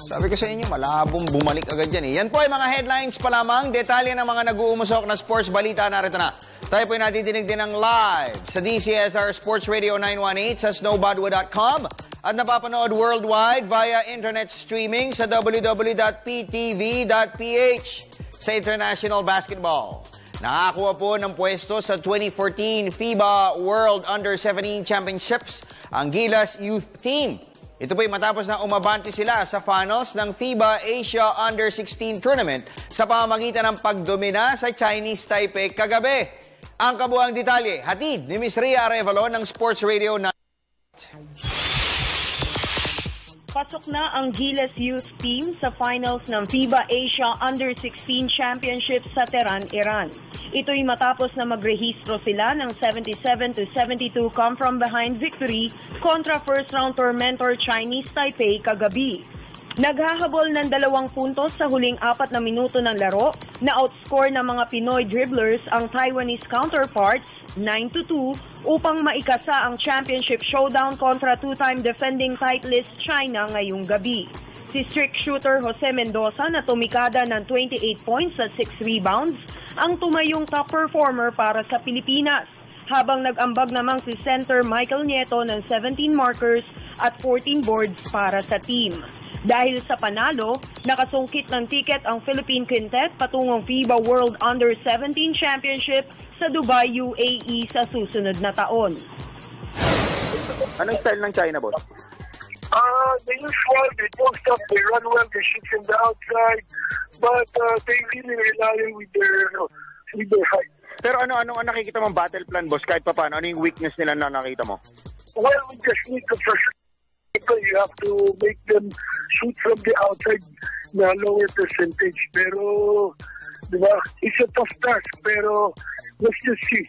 Sabi ko sa inyo, malabong bumalik agad yan eh. Yan po ay mga headlines pa lamang. Detalye ng mga nag-uumusok na sports balita. Narito na. Tayo po ay natidinig din ng live sa DCSR Sports Radio 918 sa snowbadwa.com at napapanood worldwide via internet streaming sa www.ptv.ph sa International Basketball. Nakakuha po ng pwesto sa 2014 FIBA World Under-17 Championships ang Gilas Youth Team. Ito po'y matapos na umabante sila sa finals ng FIBA Asia Under-16 Tournament sa pamamagitan ng pagdomina sa Chinese Taipei kagabi. Ang kabuang detalye, hatid ni Ms. Ria Arevalo ng Sports Radio 9. Pasok na ang Gilas Youth Team sa finals ng FIBA Asia Under-16 Championship sa Tehran, Iran. Ito'y matapos na magrehistro sila ng 77-72 come-from-behind victory kontra first-round tormentor Chinese Taipei kagabi. Naghahabol ng 2 puntos sa huling 4 na minuto ng laro na outscore ng mga Pinoy dribblers ang Taiwanese counterparts 9-2 upang maikasa ang championship showdown kontra two-time defending titleist China ngayong gabi. Si strict shooter Jose Mendoza na tumikada ng 28 points at 6 rebounds ang tumayong top performer para sa Pilipinas. Habang nag-ambag namang si center Michael Nieto ng 17 markers at 14 boards para sa team. Dahil sa panalo, nakasungkit ng tiket ang Philippine Quintet patungong FIBA World Under-17 Championship sa Dubai, UAE sa susunod na taon. Anong style ng China, boss? The usual, they post up, they run well, they shoot from the outside, but they really rely with their height. Pero anong nakikita mong battle plan, boss? Kahit pa paano, ano yung weakness nila na nakita mo? Well, we just need to first, you have to make them shoot from the outside na lower percentage. Pero, di ba, it's a tough task, pero let's just see.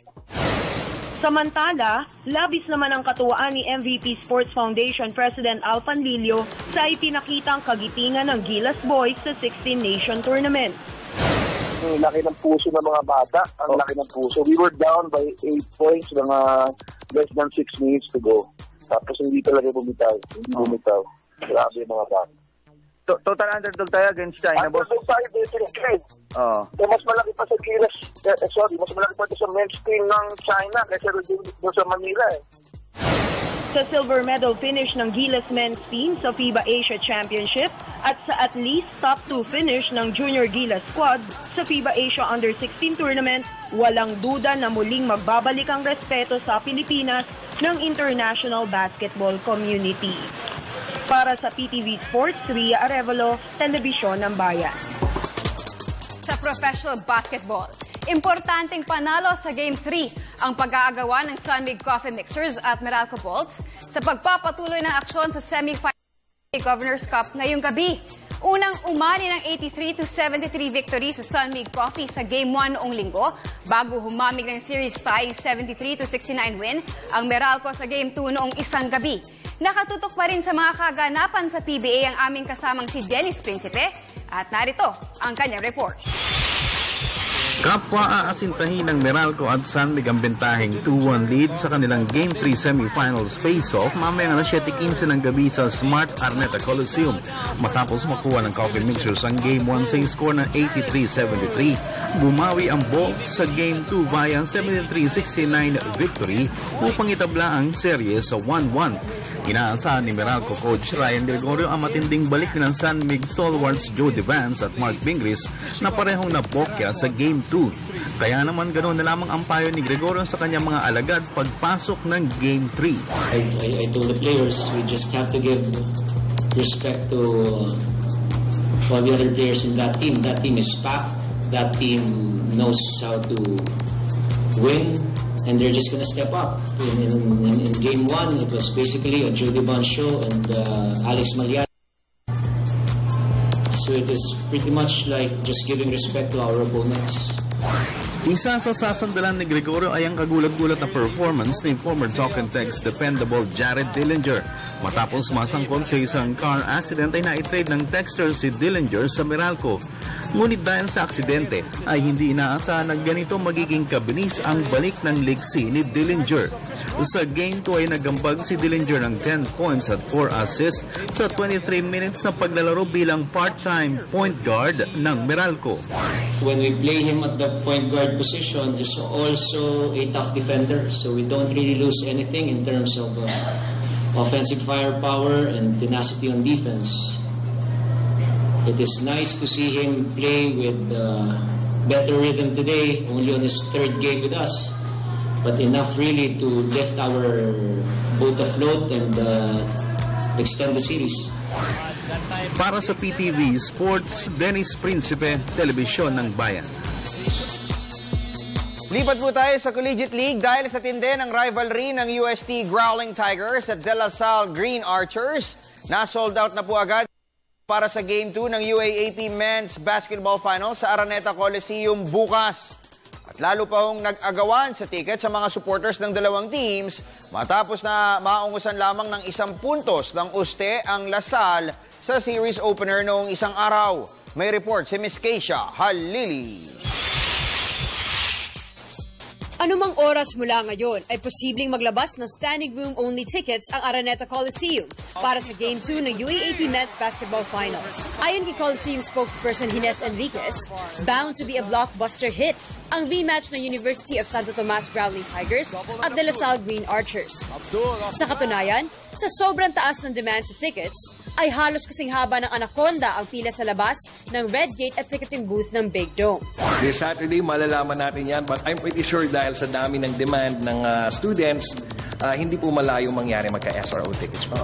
Samantala, labis naman ang katuwaan ni MVP Sports Foundation President Al Panlilio sa ipinakitang kagitingan ng Gilas Boys sa 16-nation tournament. Ang laki ng puso ng mga bata, ang laki ng puso. We were down by 8 points, mga less than 6 minutes to go. Tapos hindi talaga bumitaw. Grabe yung mga bata. Total underdog tayo against China, boss? Underdog tayo dito ng trade. Mas malaki pa sa Gilas, mas malaki pa sa men's team ng China kaysa doon sa Manila eh. Sa silver medal finish ng Gilas men's team sa FIBA Asia Championship at sa at least top 2 finish ng Junior Gilas squad sa FIBA Asia Under-16 Tournament, walang duda na muling magbabalik ang respeto sa Pilipinas ng international basketball community. Para sa PTV Sports, Ria Arevalo, Telebisyon ng Bayan. Sa professional basketball, importanteng panalo sa Game 3 ang pag-aagawa ng Sunmig Coffee Mixers at Meralco Bolts sa pagpapatuloy ng aksyon sa semi-final Governor's Cup ngayong gabi. Unang umani ng 83-73 victory sa Sunmig Coffee sa Game 1 noong linggo bago humamig ng series tie 73-69 win ang Meralco sa Game 2 noong isang gabi. Nakatutok pa rin sa mga kaganapan sa PBA ang aming kasamang si Dennis Principe at narito ang kanyang report. Kapwa aasintahin ng Meralco at Sunmig ang bentaheng 2-1 lead sa kanilang Game 3 semifinals face-off mamayang alas 7:15 ng gabi sa Smart Araneta Coliseum. Matapos makuha ng Coffee Mixers ang Game 1 sa score ng 83-73, bumawi ang Bolts sa Game 2 via 73-69 victory upang itabla ang serye sa 1-1. Inaasahan ni Meralco coach Ryan Gregorio ang matinding balik ng Sunmig stalwarts Jody Vance at Mark Bingris na parehong napokya sa Game 2. Kaya naman ganoon na lamang ang payo ni Gregorio sa kanyang mga alagad pagpasok ng Game 3. I told the players we just have to give respect to all the other players in that team. That team is packed. That team knows how to win. And they're just going to step up. In Game 1, it was basically a Jody Vance show and Alex Maliat. So it is pretty much like just giving respect to our opponents. Isa sa sasandalan ni Gregorio ay ang kagulat-gulat na performance ni former Talk and Text dependable Jared Dillinger. Matapos masangkot sa isang car accident ay na-trade ng Texter si Dillinger sa Meralco. Ngunit dahil sa aksidente ay hindi inaasahan na ganito magiging kabilis ang balik ng ligsi ni Dillinger. Sa Game 2 ay nagambag si Dillinger ng 10 points at 4 assists sa 23 minutes na paglalaro bilang part-time point guard ng Meralco. When we play him at the point guard position, he's also a tough defender, so we don't really lose anything in terms of offensive firepower and tenacity on defense. It is nice to see him play with better rhythm today, only on his third game with us, but enough really to lift our boat afloat and extend the series. Para sa PTV Sports, Dennis Principe, Telebisyon ng Bayan. Lipat po tayo sa Collegiate League dahil sa tindi ng rivalry ng UST Growling Tigers at De La Salle Green Archers. Na-sold out na po agad para sa Game 2 ng UAAP Men's Basketball Finals sa Araneta Coliseum bukas. At lalo pa hong nag-agawan sa ticket sa mga supporters ng dalawang teams matapos na maungusan lamang ng 1 puntos ng uste ang La Salle sa series opener noong isang araw. May report si Miss Keisha Halili. Anumang oras mula ngayon ay posibleng maglabas ng standing room only tickets ang Araneta Coliseum para sa Game 2 ng UAAP Men's Basketball Finals. Ayon kay Coliseum spokesperson Ines Enriquez, bound to be a blockbuster hit ang rematch ng University of Santo Tomas Growling Tigers at De La Salle Green Archers. Sa katunayan, sa sobrang taas ng demand sa tickets, ay halos kasing haba ng anaconda ang pila sa labas ng Red Gate at ticketing booth ng Big Dome. This Saturday, malalaman natin yan, but I'm pretty sure dahil sa dami ng demand ng students, hindi po malayo mangyari magka-SRO tickets pa.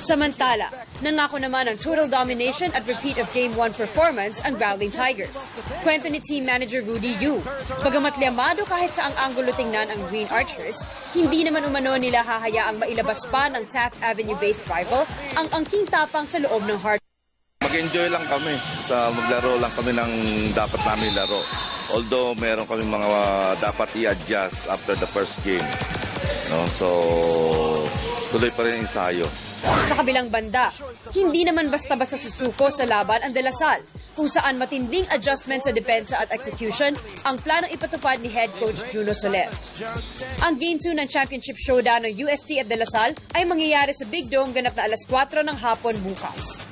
Samantala, nangako naman ang total domination at repeat of Game 1 performance ang Growling Tigers. Kwento ni team manager Rudy Yu, bagamat liamado kahit sa ang anggulo tingnan ang Green Archers, hindi naman umano nila hahayaang mailabas pa ng Taft Avenue-based rival ang angking tapang sa loob ng hard. Mag-enjoy lang kami, maglaro lang kami ng dapat namin laro. Although meron kami mga dapat i-adjust after the first game. No? So, tuloy pa rin ang ensayo. Sa kabilang banda, hindi naman basta-basta susuko sa laban ang De La Salle, kung saan matinding adjustment sa depensa at execution ang planong ipatupad ni head coach Juno Soler. Ang Game 2 ng championship showdown ng UST at De La Salle ay mangyayari sa Big Dome ganap na alas 4 ng hapon bukas.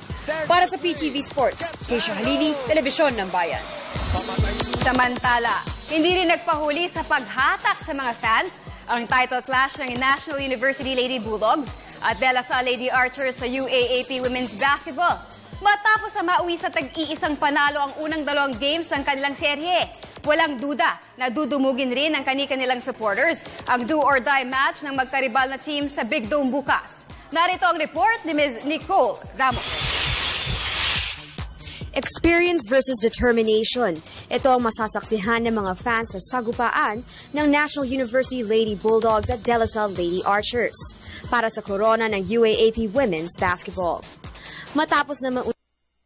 Para sa PTV Sports, Keisha Halili, Telebisyon ng Bayan. Samantala, hindi rin nagpahuli sa paghatak sa mga fans ang title clash ng National University Lady Bulldogs at De La Salle Lady Archers sa UAAP Women's Basketball. Matapos na mauwi sa tag-iisang panalo ang unang 2 games ng kanilang serye, walang duda na dudumugin rin ng kani-kanilang supporters ang do-or-die match ng magkaribal na team sa Big Dome bukas. Narito ang report ni Ms. Nicole Ramos. Experience versus determination. Ito ang masasaksihan ng mga fans sa sagupaan ng National University Lady Bulldogs at De La Salle Lady Archers para sa korona ng UAAP Women's Basketball. Matapos naman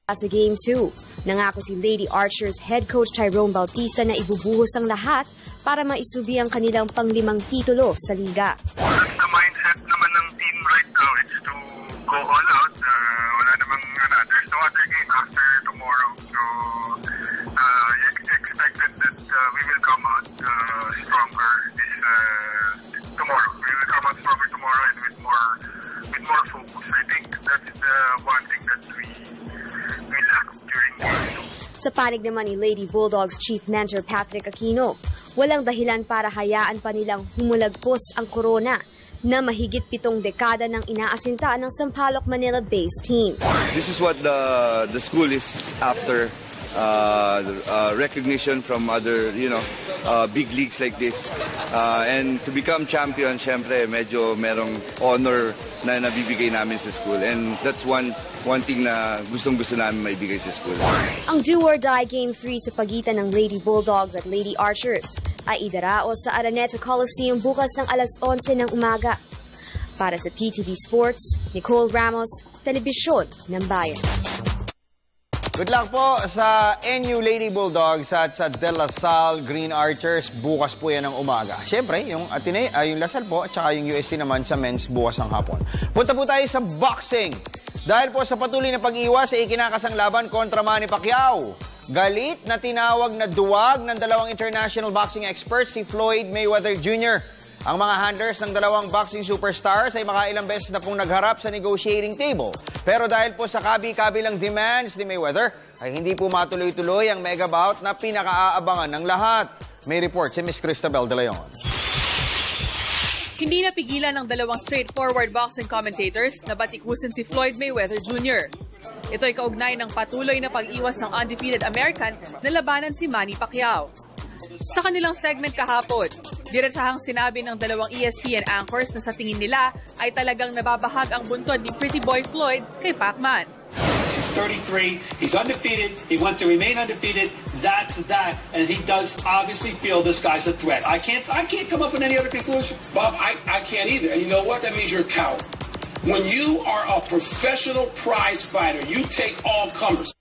sa Game 2, nangako si Lady Archers head coach Tyrone Bautista na ibubuhos ang lahat para maisubi ang kanilang pang-5 titulo sa liga. The mindset naman ng team right now is to go all out. Wala namang there's no other game after tomorrow. So expected that we will come out stronger tomorrow. We will come out stronger tomorrow and with more focus. I think that's the one thing that we lack during Game 2. Sa panig naman ni Lady Bulldogs Chief Mentor Patrick Aquino, walang dahilan para hayaan pa nilang humulagpos ang korona na mahigit 7 dekada ng inaasinta ng Sampaloc, Manila-based team. This is what the school is after, recognition from other, big leagues like this. And to become champion, syempre, medyo merong honor na nabibigay namin sa school. And that's one thing na gustong-gusto namin maibigay sa school. Ang do-or-die Game 3 sa pagitan ng Lady Bulldogs at Lady Archers ay idaraos sa Araneta Coliseum bukas ng alas 11 ng umaga. Para sa PTV Sports, Nicole Ramos, Telebisyon ng Bayan. Good luck po sa NU Lady Bulldogs at sa De La Salle Green Archers. Bukas po yan ng umaga. Siyempre, yung La Salle po at saka yung UST naman sa men's bukas ng hapon. Punta po tayo sa boxing. Dahil po sa patuloy na pag-iwas sa ikinakasang laban kontra Manny Pacquiao, Galit na tinawag na duwag ng dalawang international boxing experts si Floyd Mayweather Jr. Ang mga handlers ng dalawang boxing superstars ay makailang beses na pong nagharap sa negotiating table. Pero dahil po sa kabi-kabilang demands ni Mayweather, ay hindi po matuloy-tuloy ang mega bout na pinakaaabangan ng lahat. May report si Ms. Cristabel De Leon. Hindi napigilan ng dalawang straightforward boxing commentators na batikusin si Floyd Mayweather Jr. Ito ay kaugnay ng patuloy na pag-iwas ng undefeated American na labanan si Manny Pacquiao. Sa kanilang segment kahapon, diretsahang sinabi ng dalawang ESPN anchors na sa tingin nila ay talagang nababahag ang buntod ni Pretty Boy Floyd kay Pacman. He's 33, he's undefeated, he wants to remain undefeated, that's that, and he does obviously feel this guy's a threat. I can't come up with any other conclusion. Bob, I can't either, and you know what? That means you're a coward. When you are a professional prize fighter, you take all comers.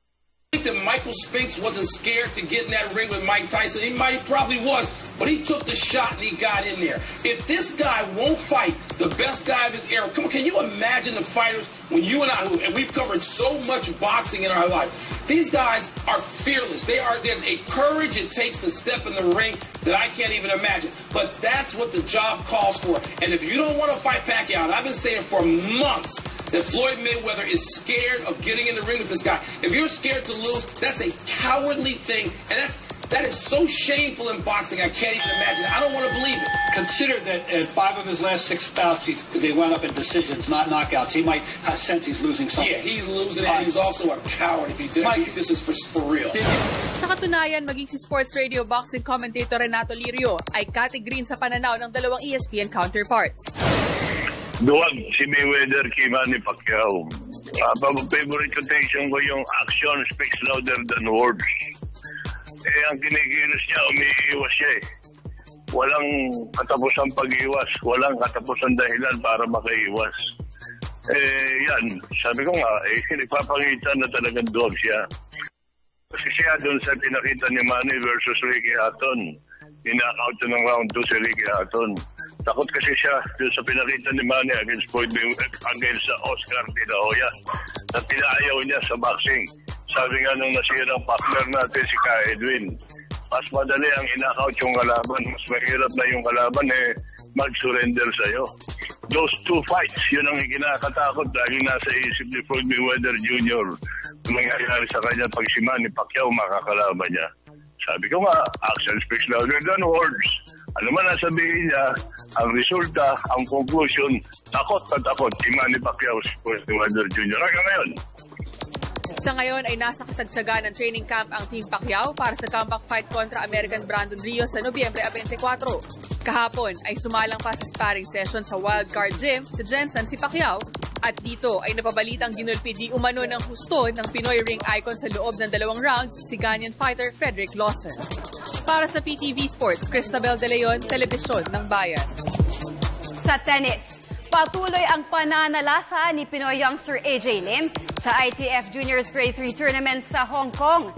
I think that Michael Spinks wasn't scared to get in that ring with Mike Tyson. He probably was, but he took the shot and he got in there. If this guy won't fight the best guy of his era, come on, can you imagine the fighters when you and I, and we've covered so much boxing in our life, these guys are fearless. There's a courage it takes to step in the ring that I can't even imagine. But that's what the job calls for. And if you don't want to fight Pacquiao, and I've been saying for months that Floyd Mayweather is scared of getting in the ring with this guy. If you're scared to lose, that's a cowardly thing, and that is so shameful in boxing, I can't even imagine. I don't want to believe it. Consider that in 5 of his last 6 bouts, they wound up in decisions, not knockouts. He might sense he's losing something. Yeah, he's losing, and he's also a coward if he did. Mike, this is for real. Sa katunayan, maging si Sports Radio boxing commentator Renato Lirio ay katigreen sa pananaw ng dalawang ESPN counterparts. Duwag si Mayweather kay Manny Pacquiao. Favorite quotation ko yung action speaks louder than words. Ang kinikilos niya, umiiwas siya eh. Walang katapusang pag-iwas, walang katapusang dahilan para makaiwas. Yan, sabi ko nga, nagpapangita na talagang duwag siya. Kasi siya doon sa pinakita ni Manny versus Ricky Hatton. Ina-out ng round 2 si Ricky Hatton. Takot kasi siya doon sa pinakita ni Manny against Floyd Mayweather, against sa Oscar De La Hoya. Na pinaayaw niya sa boxing. Sabi nga nung nasirang partner natin si Ka Edwin, mas madali ang ina-out yung kalaban. Mas mahirap na yung kalaban mag-surrender sa'yo. Those 2 fights, yun ang ikinakatakot dahil nasa isip ni Floyd Mayweather Jr. Mangyayari sa kanya pag si Manny Pacquiao makakalaban niya. Sabi ko nga, action speaks louder than words. Ano man ang sabihin niya, ang resulta, ang conclusion, takot na takot si Manny Pacquiao si Floyd Mayweather Jr. Hanggang ngayon. Sa ngayon ay nasa kasagsagan ng training camp ang Team Pacquiao para sa comeback fight kontra American Brandon Rios sa Nobyembre 24. Kahapon ay sumalang pa sa sparring session sa Wildcard Gym sa Jensen si Pacquiao at dito ay napabalitang ginulpi di umano ng husto ng Pinoy ring icon sa loob ng 2 rounds si Ghanaian fighter Frederick Lawson. Para sa PTV Sports, Cristabel De Leon, Telebisyon ng Bayan. Sa tennis, patuloy ang pananalasa ni Pinoy youngster AJ Lim sa ITF Juniors Grade 3 Tournament sa Hong Kong.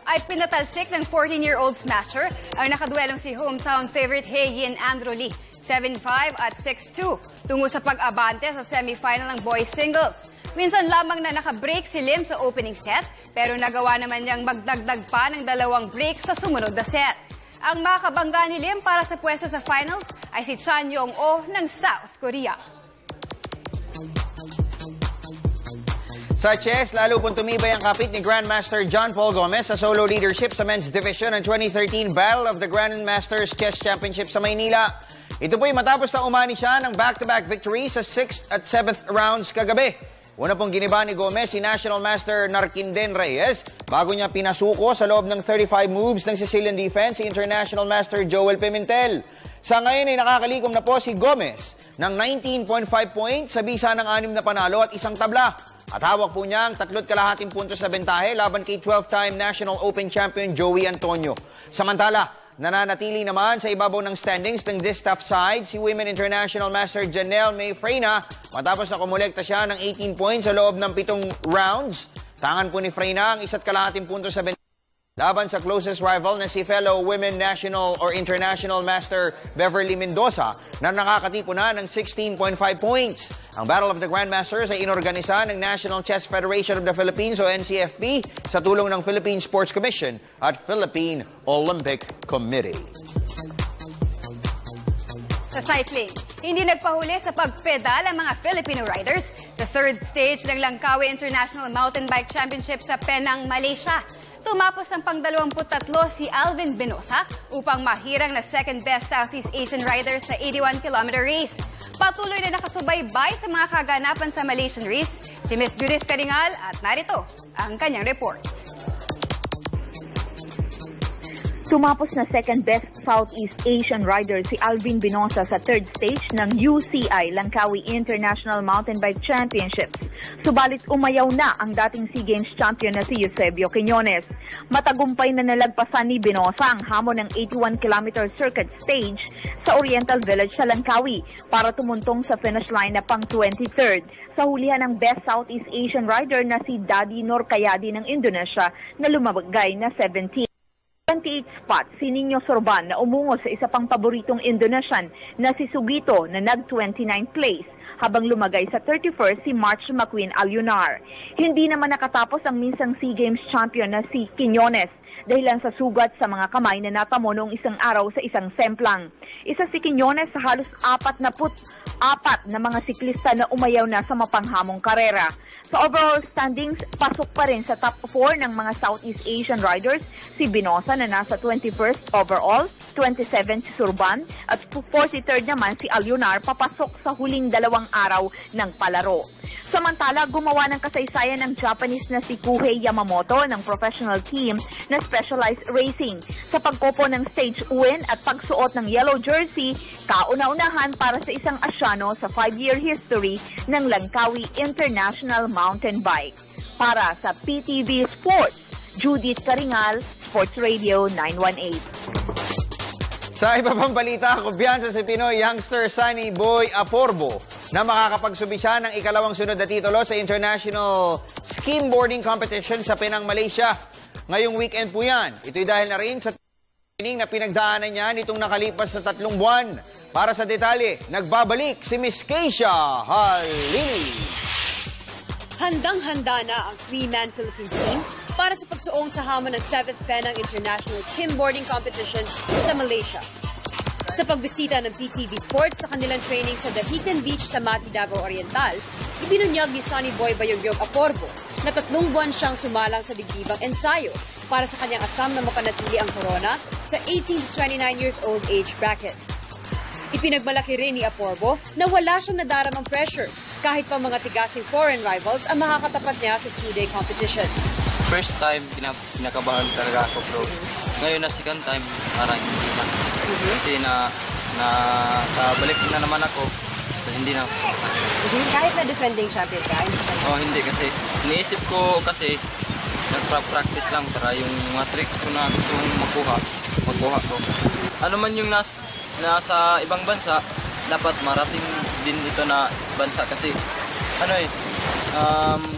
Ay pinatalsik ng 14-year-old smasher ang nakaduelong si hometown favorite Heiyin Andrew Lee, 7-5 at 6-2, tungo sa pag-abante sa semifinal ng boys singles. Minsan lamang na nakabreak si Lim sa opening set, pero nagawa naman niyang magdagdag pa ng 2 breaks sa sumunod na set. Ang makabangga ni Lim para sa pwesto sa finals ay si Chan Yong-oh ng South Korea. Sa chess, lalo pong tumibay ang kapit ni Grandmaster John Paul Gomez sa solo leadership sa men's division ng 2013 Battle of the Grandmasters Chess Championship sa Maynila. Ito po'y matapos na umani siya ng back-to-back victory sa 6th at 7th rounds kagabi. Una pong giniba ni Gomez si National Master Narkinden Reyes bago niya pinasuko sa loob ng 35 moves ng Sicilian defense si International Master Joel Pimentel. Sa ngayon ay nakakalikom na po si Gomez ng 19.5 points sa bisa ng 6 na panalo at 1 tabla. At hawak po niya ang 3.5 puntos sa bentahe laban kay 12-time National Open Champion Joey Antonio. Samantala, nananatili naman sa ibabaw ng standings ng distaff side si Women International Master Janelle May Freyna matapos na kumulekta siya ng 18 points sa loob ng 7 rounds. Tangan po ni Freyna ang 1.5 puntos sa bentahe. Laban sa closest rival na si fellow women national or international master Beverly Mendoza na nakakatipo na ng 16.5 points. Ang Battle of the Grandmasters ay inorganisa ng National Chess Federation of the Philippines o NCFP sa tulong ng Philippine Sports Commission at Philippine Olympic Committee. Sa cycling, hindi nagpahuli sa pagpedal ang mga Filipino riders sa third stage ng Langkawi International Mountain Bike Championship sa Penang, Malaysia. Tumapos ang pang-23 si Alvin Binosa upang mahirang na second-best Southeast Asian rider sa 81-kilometer race. Patuloy na nakasubaybay sa mga kaganapan sa Malaysian race si Miss Judith Caringal at narito ang kanyang report. Tumapos na second-best Southeast Asian rider si Alvin Binosa sa third stage ng UCI Langkawi International Mountain Bike Championships. Subalit umayaw na ang dating SEA Games champion na si Eusebio Quiñones. Matagumpay na nalagpasan ni Binosa ang hamon ng 81-kilometer circuit stage sa Oriental Village sa Langkawi para tumuntong sa finish line na pang 23rd. Sa hulihan ng best Southeast Asian rider na si Daddy Norkayadi ng Indonesia na lumabagay na 17. 28 spots si Nino Sorban na umungo sa isa pang paboritong Indonesian na si Sugito na nag-29 place habang lumagay sa 31st si March McQueen Alunar. Hindi naman nakatapos ang minsang SEA Games champion na si Quiñones dahilan sa sugat sa mga kamay na natamo noong isang araw sa isang semplang. Isa si Quiñones sa halos 44 na mga siklista na umayaw na sa mapanghamong karera. Sa overall standings, pasok pa rin sa top 4 ng mga Southeast Asian riders si Binosa na nasa 21st overall, 27 si Surban at 43rd naman si Alunar papasok sa huling dalawang araw ng palaro. Samantala, gumawa ng kasaysayan ng Japanese na si Kuhei Yamamoto ng professional team na Specialized Racing sa pagkopo ng stage win at pagsuot ng yellow jersey, kauna-unahan para sa isang Asyano sa 5-year history ng Langkawi International Mountain Bike. Para sa PTV Sports, Judith Caringal, Sports Radio 918. Sa iba pang balita, kumpiyansa si Pinoy youngster Sunny Boy Aporbo na makakapagsubi siya ng ikalawang sunod na titulo sa International Skimboarding Competition sa Penang, Malaysia. Ngayong weekend po yan. Ito'y dahil na rin sa training na pinagdaanan niya nitong nakalipas na 3 buwan. Para sa detalye, nagbabalik si Miss Keisha Halili. Handang-handa na ang 3-man Philippine team para sa pagsuong sa hamon ng 7th Penang International Skimboarding Competitions sa Malaysia. Sa pagbisita ng PTV Sports sa kanilang training sa Dahican Beach sa Mati, Davao Oriental, ibinunyag ni Sunny Boy Bayogyog Aporbo na 3 buwan siyang sumalang sa digdibang ensayo para sa kanyang asam na mapanatili ang corona sa 18 to 29 years old age bracket. Ipinagmalaki rin ni Aporbo na wala siyang nadaramang pressure kahit pa mga tigasing foreign rivals ang makakatapat niya sa 2-day competition. First time, kinakabahan talaga ako, bro. Ngayon na second time, parang hindi na. Kasi nakabalik na naman ako, so hindi na ako. Kahit na defending champion ka? Hindi kasi. Iniisip ko kasi, nagpa-practice lang para yung mga tricks ko na gustong makuha ko. Ano man yung nasa ibang bansa, dapat marating din ito na bansa kasi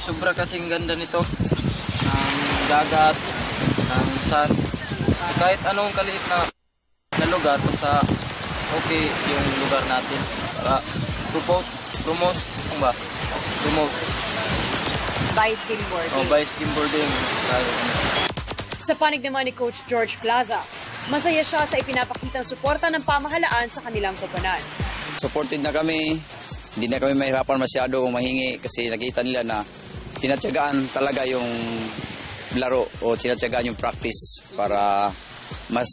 sobra kasing ganda nito ng dagat, ng sun, kahit anong kaliit na lugar, basta okay yung lugar natin para promote by skimboarding. By skimboarding. Sa panig naman ni Coach George Plaza, masaya siya sa ipinapakitang suporta ng pamahalaan sa kanilang koponan. Supported na kami, hindi na kami mahirapan masyado kung mahingi kasi nakita nila na tinatyagaan talaga yung laro o tinatyagaan yung practice para mas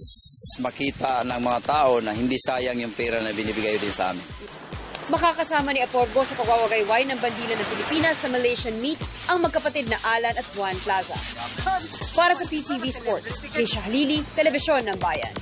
makita ng mga tao na hindi sayang yung pera na binibigay din sa amin. Makakasama ni Aporbo sa pagwawagayway ng bandila ng Pilipinas sa Malaysian meet ang magkapatid na Alan at Juan Plaza. Para sa PTV Sports, Keisha Halili, Telebisyon ng Bayan.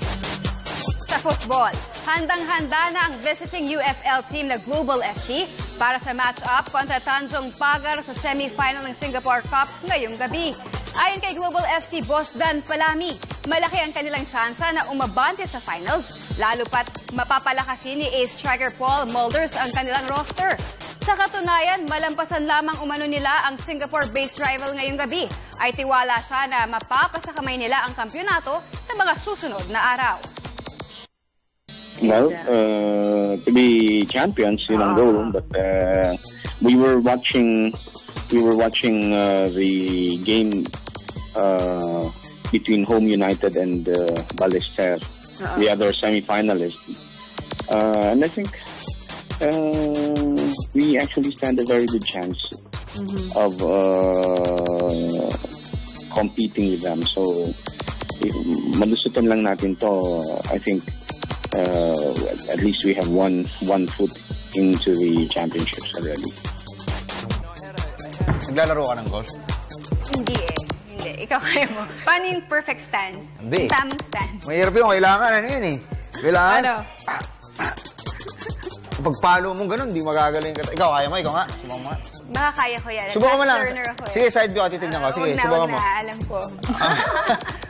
Sa football, handang-handa na ang visiting UFL team na Global FC para sa match-up kontra Tanjong Pagar sa semi-final ng Singapore Cup ngayong gabi. Ayon kay Global FC boss Dan Palami, malaki ang kanilang tsansa na umabante sa finals, lalo pat mapapalakasin ni ace striker Paul Mulders ang kanilang roster. Sa katunayan, malampasan lamang umano nila ang Singapore-based rival ngayong gabi. Ay tiwala siya na mapapasakamay nila ang kampyonato sa mga susunod na araw. Well, to be champions, yun ang goal. But we were watching the game between Home United and Ballester, the other semi-finalist. And I think we actually stand a very good chance of competing with them. So, malusutan lang natin to. I think at least we have one foot into the championships already. Naglalaro ka ng golf? Hindi eh. Hindi. Ikaw kaya mo. Paano yung perfect stance? Hindi. Yung tamang stance. Mahirap yung kailangan. Ano yun eh? Kailangan. Ano? Pagpalo mo ganun, di magagaling ka. Ikaw, kaya mo? Ikaw nga. Subukan mo nga. Baka kaya ko yan. Subukan mo lang. Turner ako eh. Sige, side view. Titignan ko. Sige, subukan mo. Alam ko.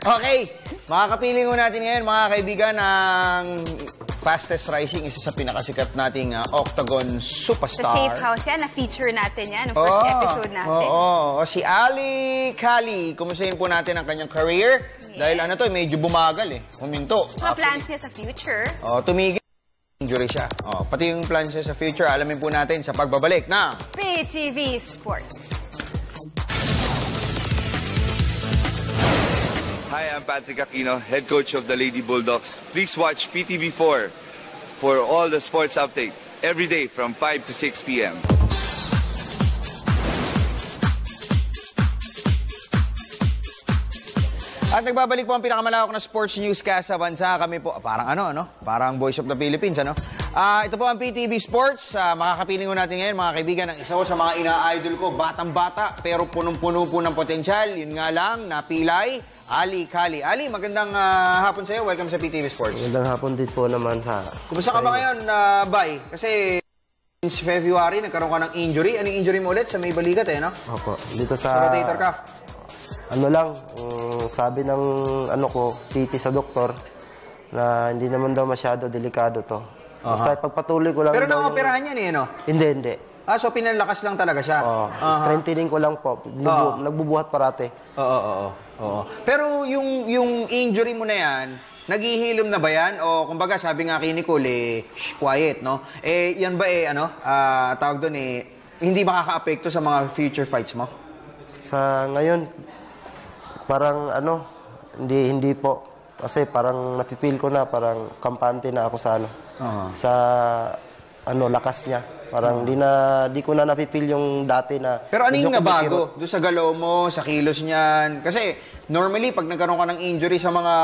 Okay. Makakapiling ko natin ngayon, mga kaibigan, ng fastest rising, isa sa pinakasikat nating Octagon Superstar. Sa Safe House yan, na-feature natin yan, ang first episode natin. Oo. Si Ali Kali, kumustahin po natin ang kanyang career. Yes. Dahil ano to, medyo bumagal eh. Huminto. Mga plans niya sa future. Tumigil. Injury siya. Pati yung plans niya sa future, alamin po natin sa pagbabalik ng PTV Sports. Hi, I'm Patrick Aquino, head coach of the Lady Bulldogs. Please watch PTV4 for all the sports update every day from 5 to 6 p.m. At nagbabalik po ang pinakamalawak na sports newscast sa bansa. Kami po, parang Parang Voice of the Philippines, ito po ang PTV Sports. Makakapiling ko natin ngayon, mga kaibigan, ng isa ko sa mga ina-idol ko, batang-bata, pero punong-puno po ng potensyal. Yun nga lang, napilay, Ali Kali. Ali, magandang hapon sa'yo. Welcome sa PTV Sports. Magandang hapon din po naman sa... Kumusta ka ba ngayon, Bay? Kasi since February, nagkaroon ka ng injury. Anong injury mo ulit? Sa may balikat, no? Opo. Dito sa... rotator cuff. Ano lang, sabi ng PT sa doktor, na hindi naman daw masyado delikado to. Basta pagpatuloy ko lang... Pero na-operahan yan no? Hindi. So pinalakas lang talaga siya? Strengthening ko lang po. Nagbubuhat parate. Oo. Pero yung injury mo na yan, naghihilom na ba yan? O kumbaga sabi nga kay Nicole, quiet, no? Yan ba tawag doon hindi makaka-apekto sa mga future fights mo? Sa ngayon, parang hindi po. Kasi parang napipil ko na, parang kampante na ako sa sa lakas niya. Parang di ko na napipil yung dati na... Pero ano yung nabago? Doon sa galaw mo, sa kilos niyan? Kasi normally, pag nagkaroon ka ng injury sa mga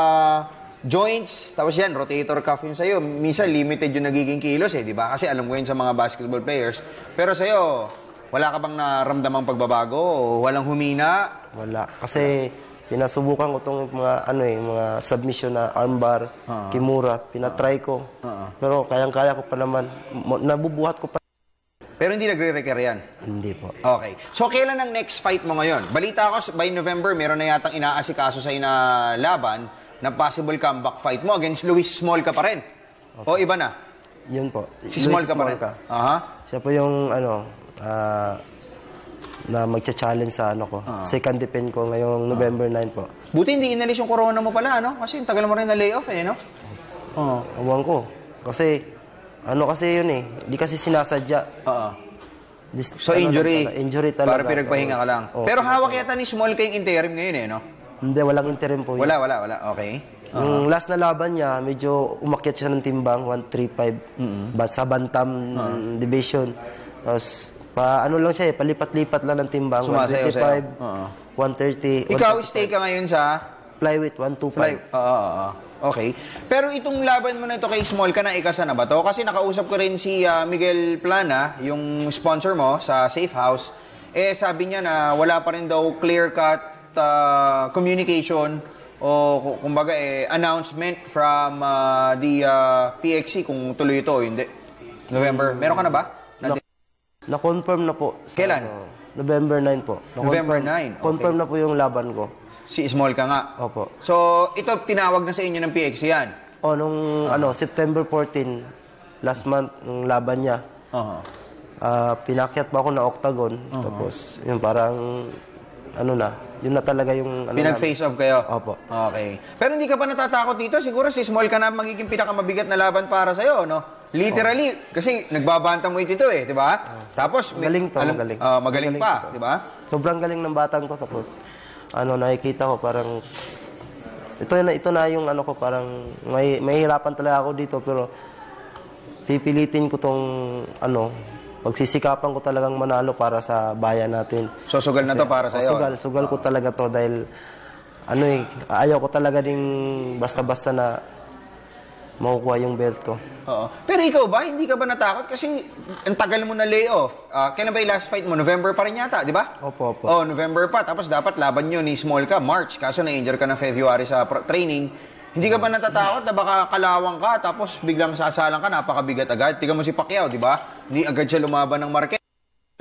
joints, tapos yan, rotator cuff yun sa'yo, minsan limited yung nagiging kilos di ba? Kasi alam mo yun sa mga basketball players. Pero sa'yo, wala ka bang naramdamang pagbabago? O walang humina? Wala. Kasi pinasubukan ko itong mga submission na armbar, kimura. Pinatry ko. Pero kayang-kaya ko pa naman. Nabubuhat ko pa. Pero hindi nagre-recare yan? Hindi po. Okay. So, kailan ang next fight mo ngayon? Balita ko, by November, meron na yatang inaasikaso sa'yo na laban na possible comeback fight mo against Luis Small ka pa rin. Okay. O iba na? Yun po. Si Small ka pa rin? Siya po yung na magcha-challenge sa second defend ko ngayong November 9 po. Buti hindi inalis yung corona mo pala, Kasi tagal mo rin na layoff no? Awang ko. Kasi, kasi yun Hindi kasi sinasadya. So, injury. Injury talaga. Para pinagpahinga ka lang. Pero hawak yata ni Small kayong interim ngayon no? Hindi, walang interim po yun. Wala. Okay. Yung last na laban niya, medyo umakyat siya ng timbang, 135. But sa Bantam division. Tapos, lang siya palipat-lipat lang ng timbang. 135, 130. Ikaw, stay ka ngayon sa? Flyweight, 125. Okay. Pero itong laban mo na ito kay Small, ka na ikasa na ba to? Kasi nakausap ko rin si Miguel Plana, yung sponsor mo sa Safe House. Sabi niya na wala pa rin daw clear-cut communication o kumbaga announcement from the PXC kung tuloy ito o hindi. November. Meron ka na ba? Na-confirm na po. Kailan? November 9 po. November 9? Okay. Confirm na po yung laban ko. Si Small ka nga? Opo. So, ito tinawag na sa inyo ng PXC yan? Nung September 14, last month, nung laban niya. pinakyat pa ako na octagon. Tapos, yun parang, yun na talaga yung... Pinag-face off kayo? Opo. Okay. Pero hindi ka pa natatakot dito? Siguro si Small ka na magiging pinakamabigat na laban para sa'yo, no? Literally, kasi nagbabanta mo ito eh, di ba? Tapos, magaling to, magaling. Magaling pa, di ba? Sobrang galing ng batang ko. Tapos, nakikita ko parang... Ito na yung ko, parang may hirapan talaga ako dito, pero pipilitin ko tong pagsisikapan ko talagang manalo para sa bayan natin. So, sugal na to para sa'yo? Sugal ko talaga to dahil ayaw ko talaga ding basta-basta na makukuha yung belt ko. Oo. Pero ikaw ba, hindi ka ba natakot? Kasi ang tagal mo na layoff. Kailan ba yung last fight mo? November pa rin yata, di ba? Opo. November pa. Tapos dapat laban nyo ni Small ka, March. Kaso na-injure ka na February sa training. Hindi ka ba natatakot na baka kalawang ka, tapos biglang sasalang ka, napakabigat agad? Tingnan mo si Pacquiao, di ba? Hindi agad siya lumaban ng Marquez.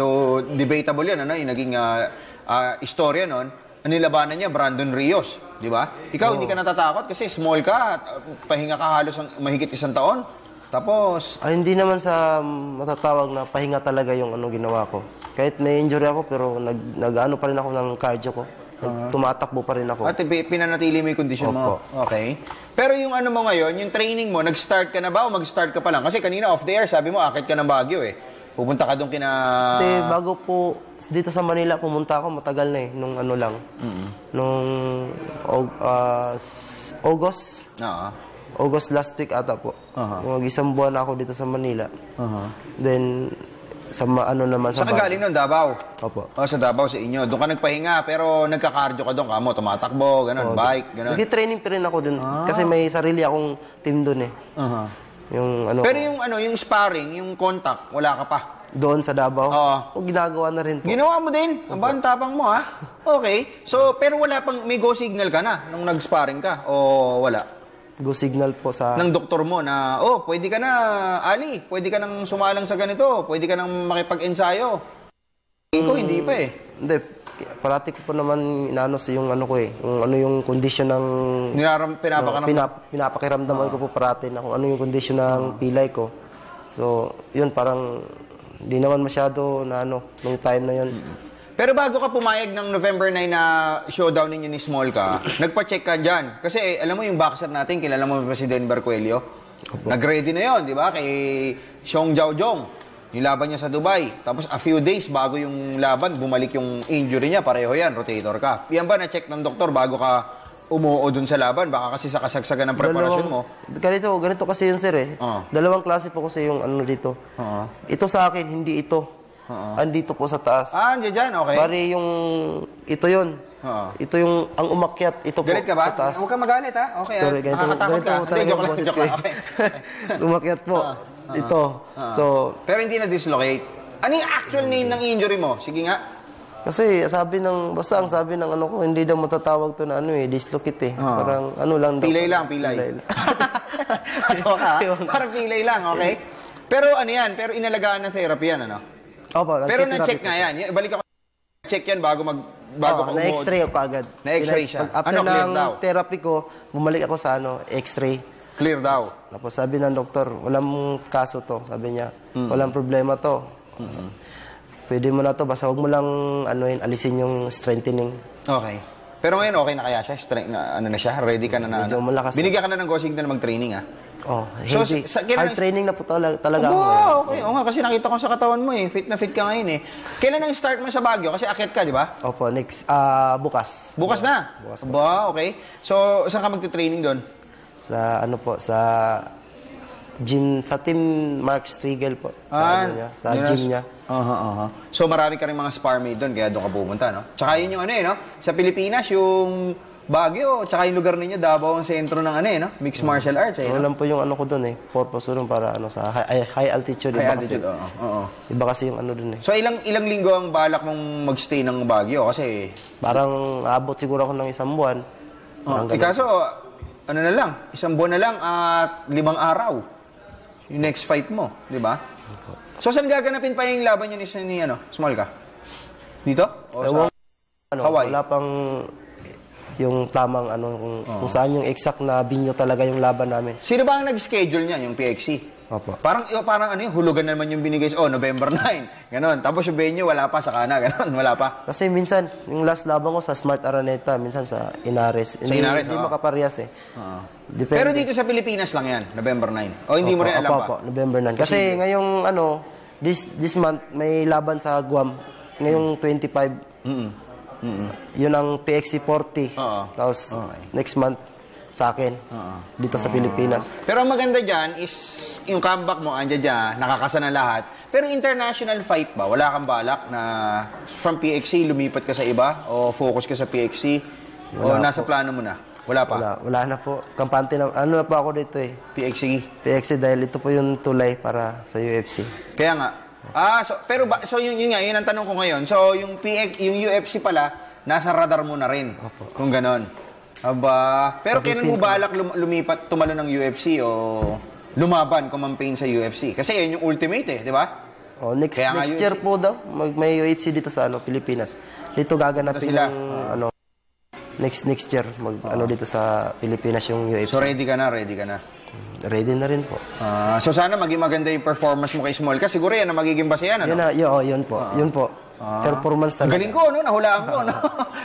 So, debatable yun, yung naging istorya nun. Ang nilabanan niya, Brandon Rios, di ba? Ikaw, hindi ka natatakot kasi small ka, pahinga ka halos mahigit 1 taon. Tapos... hindi naman sa matatawag na pahinga talaga yung ginawa ko. Kahit na-injury ako, pero nag-ano pa rin ako ng cardio ko. Tumatakbo pa rin ako. At pinanatili mo yung kondisyon mo. Okay. Pero yung mo ngayon, yung training mo, nag-start ka na ba o mag-start ka pa lang? Kasi kanina off the air, sabi mo, akit ka ng Baguio eh. Pupunta ka doon kina... Kasi bago po, dito sa Manila, pumunta ako, matagal na eh. Nung lang. Nung August. August last week ata po. Mag-1 buwan ako dito sa Manila. Then, sa naman sa... Saan ka galing nun? Davao? Opo. Sa Davao sa inyo. Doon ka nagpahinga, pero nagka-cardio ka doon. Kamo, tumatakbo, ganun, bike, ganun. Nag-training pa rin ako doon. Kasi may sarili akong team doon eh. Yung pero yung sparring, yung contact, wala ka pa? Doon sa Davao? Oo. Ginagawa na rin po. Ginawa mo din? Ang tapang mo, ha? Okay. So, pero wala pang, may go signal ka na nung nag-sparring ka? O wala? Go signal po sa... Ng doktor mo na, pwede ka na, Ali, pwede ka nang sumalang sa ganito, pwede ka nang makipag-ensayo. Ikaw, hindi pa eh. Hindi. Parati ko po naman inaano sa yung ko eh. Yung yung kondisyon ng... Pinapakiramdaman ko po parati na kung ano yung kondisyon ng pilay ko. So, yun parang hindi naman masyado na nung time na yun. Pero bago ka pumayag ng November 9 na showdown ninyo ni Small ka, nagpa-check ka dyan. Kasi alam mo yung boxer natin, kilala mo ba si Denver Coelho? Nag-ready na yon, di ba? Kay Xiong Jiaojong. Yung laban niya sa Dubai. Tapos a few days bago yung laban, bumalik yung injury niya. Pareho yan, rotator cuff. Yan ba na-check ng doktor bago ka umuo dun sa laban? Baka kasi sa kasagsagan ng preparasyon mo. Ganito kasi yun, sir eh. Dalawang klase po kasi yung dito. Ito sa akin, hindi ito. Andito po sa taas. Andiyan dyan, okay. Bari yung, ito yun. Ito yung, ang umakyat, ito po galit ka ba? sa taas. Huwag kang magalit ha? Okay, sorry, nakakatakot ka. Hindi, joke lang. Okay. Umakyat po. Ito. So, pero hindi na-dislocate. Ano yung actual name ng injury mo? Sige nga. Kasi sabi ng, basta ang sabi ng ko, hindi daw matatawag to na dislocate eh. Parang lang. Pilay lang. Parang pilay lang, okay? Pero pero inalagaan ng therapy yan, Opo. Pero na-check nga yan. Balik ako, check yan bago ka umuod. Na-x-ray ako agad. Na-x-ray siya. After ng therapy ko, bumalik ako sa x-ray. Clear daw. Tapos sabi ng doktor, walang kaso to. Sabi niya, walang problema to. Pwede mo na to, basta huwag mo lang alisin yung strengthening. Okay. Pero ngayon okay na kaya siya? Na siya? Ready ka na medyo malakas. Binigyan ka na ng go signal na mag-training so, hard training na po talaga ako. Okay. Kasi nakita ko sa katawan mo fit na fit ka ngayon eh. Kailan ang start mo sa Baguio? Kasi akit ka, di ba? Opo, next, bukas. Bukas na? Bukas. Okay. So, saan ka magti-training doon? Sa sa gym, sa team Mark Striegel po. Sa gym niya. So, marami ka rin mga sparmate doon, kaya doon ka pupunta, no? Tsaka yun yung sa Pilipinas, yung Baguio, tsaka yung lugar ninyo, Davao ang sentro ng mixed martial arts. Alam po yung ko doon purpose doon para sa high altitude. High altitude, Iba kasi yung doon So, ilang linggo ang balak mong magstay ng Baguio? Kasi... Parang abot siguro ako ng 1 buwan. Kaso, na lang, 1 buwan na lang at 5 araw. Yung next fight mo, di ba? So, saan gaganapin pa yung laban yun ni Small ka? Dito? O sa Hawaii? Wala pang yung tamang kung saan yung exact na binyo talaga yung laban namin. Sino ba ang nag-schedule niyan, yung PXC? Opo. Parang ano yung hulugan naman yung binigay. November 9. Ganon. Tapos yung venue, wala pa sa kana. Ganon, wala pa. Kasi minsan, yung last laban ko sa Smart Araneta, minsan sa Inares. Hindi makaparehas eh. Pero dito sa Pilipinas lang yan, November 9. O hindi mo rin alam pa? Opo, November 9. Kasi ngayong this month, may laban sa Guam. Ngayong 25. Yun ang PXC 40. Tapos next month, sa akin, dito sa Pilipinas. Pero ang maganda dyan is, yung comeback mo, andyan dyan, nakakasa na lahat. Pero international fight ba? Wala kang balak na from PXC, lumipat ka sa iba? O focus ka sa PXC? O nasa plano mo na? Wala pa? Wala na po. Kampante na, na po ako dito eh. PXC dahil ito po yung tulay para sa UFC. Kaya nga. So yun nga, yun ang tanong ko ngayon. So yung UFC pala, nasa radar mo na rin. Kung ganon. Pero kailan mo balak lumipat, tumalo ng UFC o lumaban, kumampaign sa UFC? Kasi yun yung ultimate eh, di ba? Next year po daw, may UFC dito sa Pilipinas. Dito gaganapin yung next year, dito sa Pilipinas yung UFC. So ready ka na? Ready na rin po. So sana maging maganda yung performance mo kay Small. Kasi siguro yan ang magiging basehan, ano? Yun po. Performance talaga. Galing ko, nahulaan ko,